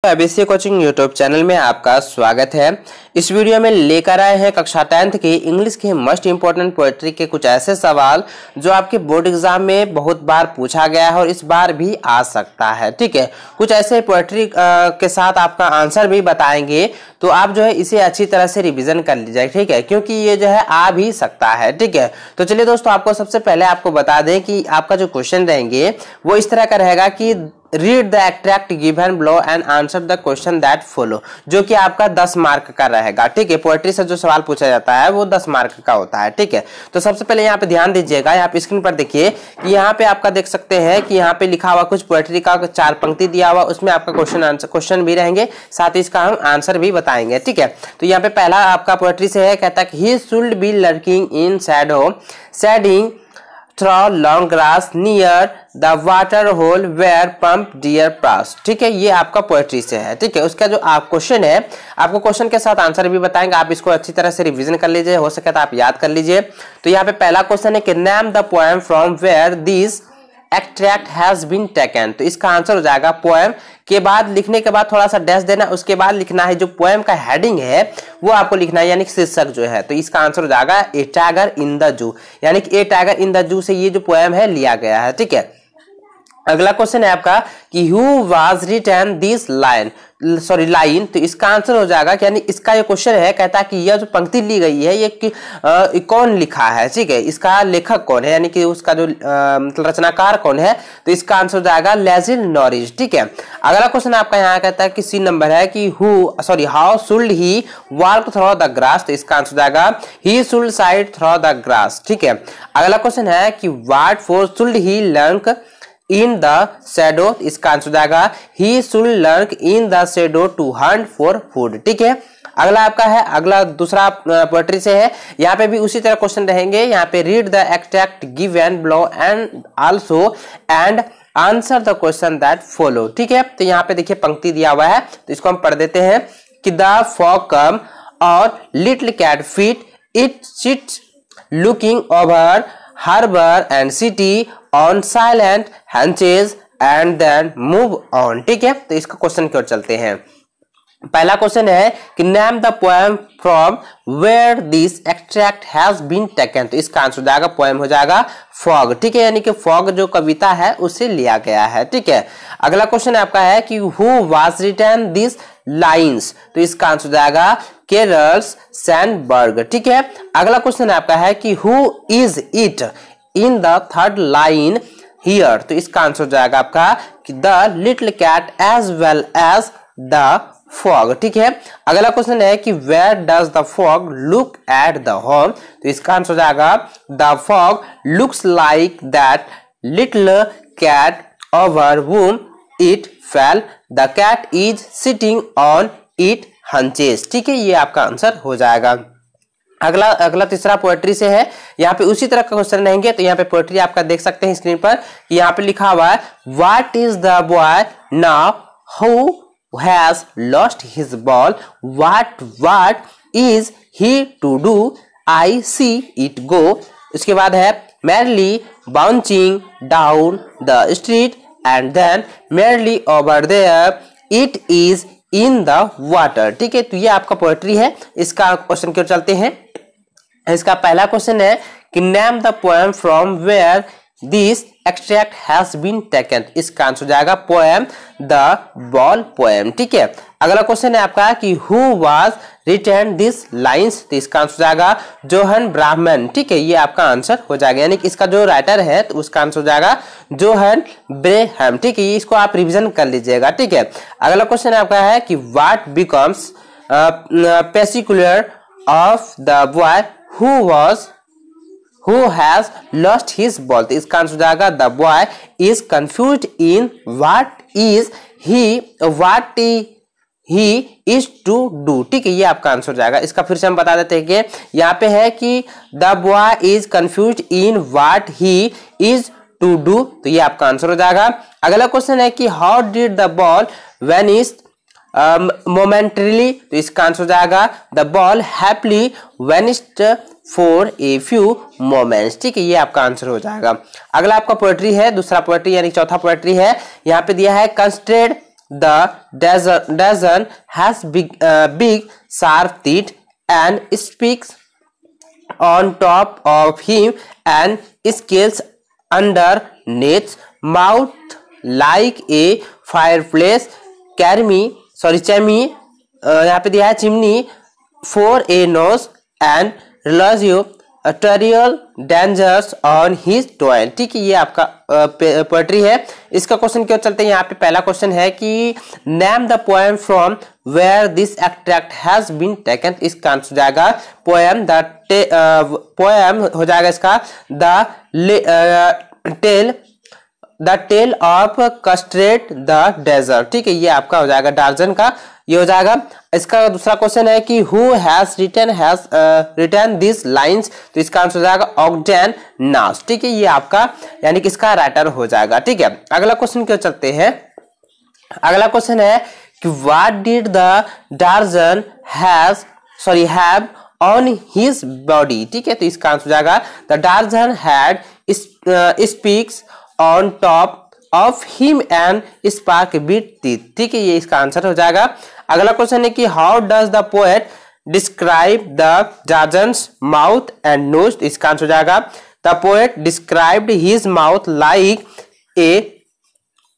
ABC coaching YouTube channel में आपका स्वागत है। इस वीडियो में लेकर आए हैं कक्षा 10th की इंग्लिश के मोस्ट इंपोर्टेंट पोएट्री के कुछ ऐसे सवाल जो आपके बोर्ड एग्जाम में बहुत बार पूछा गया है और इस बार भी आ सकता है। ठीक है, कुछ ऐसे पोएट्री के साथ आपका आंसर भी बताएंगे, तो आप जो है इसे अच्छी तरह से रिविजन कर लीजिए। ठीक है, क्योंकि ये जो है आ भी सकता है। ठीक है, तो चलिए दोस्तों, आपको सबसे पहले आपको बता दें कि आपका जो क्वेश्चन रहेंगे वो इस तरह का रहेगा कि read the extract given below and answer the question that follow, जो कि आपका 10 मार्क का रहेगा। ठीक है, पोएट्री से जो सवाल पूछा जाता है वो 10 मार्क का होता है। ठीक है, तो सबसे पहले यहाँ पे ध्यान दीजिएगा। यहाँ पे स्क्रीन पर देखिए कि यहाँ पे आपका देख सकते हैं कि यहाँ पे लिखा हुआ कुछ पोएट्री का 4 पंक्ति दिया हुआ, उसमें आपका क्वेश्चन भी रहेंगे, साथ ही इसका हम आंसर भी बताएंगे। ठीक है, तो यहाँ पे पहला आपका पोएट्री से है, कहता है ही should be lurking in shadow shading through long grass near the water hole where pump deer pass। ठीक है, ये आपका पोएट्री से है। ठीक है, उसका जो आप क्वेश्चन है, आपको क्वेश्चन के साथ आंसर भी बताएंगे। आप इसको अच्छी तरह से रिवीजन कर लीजिए, हो सके तो आप याद कर लीजिए। तो यहाँ पे पहला क्वेश्चन है कि name the poem from where this extract has been taken. तो इसका आंसर हो जाएगा पोएम के बाद लिखने के बाद थोड़ा सा डैश देना, उसके बाद लिखना है जो पोएम का हेडिंग है वो आपको लिखना है, यानी शीर्षक जो है। तो इसका आंसर हो जाएगा ए टाइगर इन द जू, यानी कि ए टाइगर इन द जू से ये जो पोएम है लिया गया है। ठीक है, अगला क्वेश्चन है आपका कि who was written this line. तो इसका आंसर हो जाएगा कि यानी इसका जो क्वेश्चन है, कहता है कि यह जो पंक्ति ली गई है ये कौन लिखा है। ठीक है, इसका लेखक कौन है, यानी कि उसका जो रचनाकार कौन है। तो इसका आंसर हो जाएगा लेजिल नॉरिस। ठीक है, अगला क्वेश्चन आपका यहाँ कहता है कि सी नंबर है कि how should he walk through the grass. तो इसका आंसर हो जाएगा he should slide through the grass. ठीक है, अगला क्वेश्चन है कि what for should he learn in the shadow. इसका आंसर हो जाएगा he should learn in the shadow to hunt for food. ठीक है, अगला आपका है, अगला दूसरा पोएट्री से है। यहाँ पे भी उसी तरह क्वेश्चन रहेंगे। यहाँ पे read the extract given below and also and answer the question that follow. ठीक है, तो यहाँ पे देखिए पंक्ति दिया हुआ है, तो इसको हम पढ़ देते हैं कि द फॉग कम और little cat feet it sits looking over harbour and city on silent haunches and then move on. ठीक है, तो इसका क्वेश्चन की ओर चलते हैं। पहला क्वेश्चन है कि name the poem from where this extract has been taken. तो इसका आंसर हो जाएगा पोएम हो जाएगा फॉग। ठीक है, यानी कि फॉग जो कविता है उससे लिया गया है। ठीक है, अगला क्वेश्चन आपका है कि who was written this lines. तो इसका आंसर हो जाएगा केरल्स सैंडबर्ग। ठीक है, अगला क्वेश्चन आपका है कि who is it in the third line here. तो इसका आंसर हो जाएगा आपका कि the little cat as well as the fog. ठीक है, अगला क्वेश्चन है कि where does the fog look at the home. तो इसका आंसर हो जाएगा the fog looks like that little cat over whom it fell, the cat is sitting on its hunches। ठीक है, ये आपका आंसर हो जाएगा। अगला तीसरा पोएट्री से है। यहाँ पे उसी तरह का क्वेश्चन रहेंगे। तो यहाँ पे पोएट्री आपका देख सकते हैं स्क्रीन पर, यहाँ पे लिखा हुआ है what is the boy now who has lost his ball, what is he to do, I see it go. उसके बाद है merrily bouncing down the street and then merrily over there it is in the water। ठीक है, तो ये आपका poetry है। इसका क्वेश्चन की ओर चलते हैं। इसका पहला क्वेश्चन है कि name the poem from where this extract has been taken. इसका आंसर हो जाएगा पोएम द बॉल पोएम। ठीक है, अगला क्वेश्चन है आपका कि who was written this lines. तो इसका आंसर हो जाएगा जोहन ब्राह्मण। ठीक है, ये आपका आंसर हो जाएगा, यानी कि इसका जो राइटर है तो उसका आंसर हो जाएगा जोहन ब्रेहम। ठीक है, इसको आप रिवीजन कर लीजिएगा। ठीक है, अगला क्वेश्चन आपका है कि व्हाट बिकम्स पेसिकुलर of the boy who has lost his ball। तो इसका आंसर हो जाएगा the boy is confused in what he is to do। ठीक है, ये आपका आंसर हो जाएगा। इसका फिर से हम बता देते हैं कि यहाँ पे है कि the boy is confused in what he is to do। तो ये आपका आंसर हो जाएगा। अगला क्वेश्चन है कि how did the ball vanish momentarily। तो इसका आंसर हो जाएगा the ball happily vanished for a few moments. ठीक है, ये आपका आंसर हो जाएगा। अगला आपका पोएट्री है, दूसरा पोएट्री यानी चौथा पोएट्री है। यहाँ पे दिया है कंस्ट्रेड The desert has big sharp teeth and speaks on top of him and scales underneath mouth like a fireplace. chimney यहाँ पे दिया है chimney for a nose and relies arterial dangers on his toil। ठीक है, ये आपका poetry है। इसका क्वेश्चन क्यों चलते हैं, यहाँ पे पहला क्वेश्चन है कि name the poem from where this extract has been taken. इसका आंसर हो जाएगा पोएम पोएम हो जाएगा इसका the tale of custard the desert. ठीक है, ये आपका हो जाएगा डार्जन का ये हो जाएगा। इसका दूसरा क्वेश्चन है कि who has written this lines, तो इसका आंसर हो जाएगा ऑग्डेन नास। ठीक है, ये आपका यानी कि इसका राइटर हो जाएगा। ठीक है, अगला क्वेश्चन क्यों चलते हैं, अगला क्वेश्चन है कि what did the डार्जन have on his body. ठीक है, तो इसका आंसर हो जाएगा the डार्जन had speaks on top of him and spark with teeth. ठीक है, ये इसका आंसर हो जाएगा। अगला क्वेश्चन है कि how does the poet describe the dragon's mouth and nose. इसका आंसर हो जाएगा the poet described his mouth like a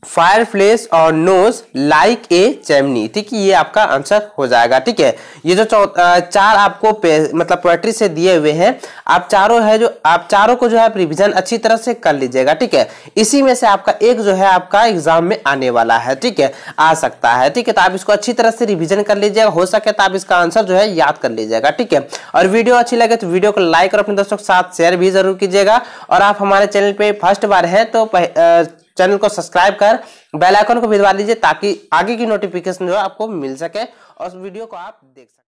fireplace और नोज लाइक ए चिमनी। ठीक है, ये आपका आंसर हो जाएगा। ठीक है, ये जो चार आपको मतलब पोएट्री से दिए हुए हैं, आप चारों को जो है रिवीजन अच्छी तरह से कर लीजिएगा। ठीक है, इसी में से आपका एक जो है आपका एग्जाम में आने वाला है। ठीक है, आ सकता है। ठीक है, तो आप इसको अच्छी तरह से रिवीजन कर लीजिएगा, हो सके तो आप इसका आंसर जो है याद कर लीजिएगा। ठीक है, और वीडियो अच्छी लगे तो वीडियो को लाइक और अपने दोस्तों के साथ शेयर भी जरूर कीजिएगा। और आप हमारे चैनल पे फर्स्ट बार है तो चैनल को सब्सक्राइब कर बेल आइकन को भी दबा लीजिए ताकि आगे की नोटिफिकेशन जो है आपको मिल सके और उस वीडियो को आप देख सकें।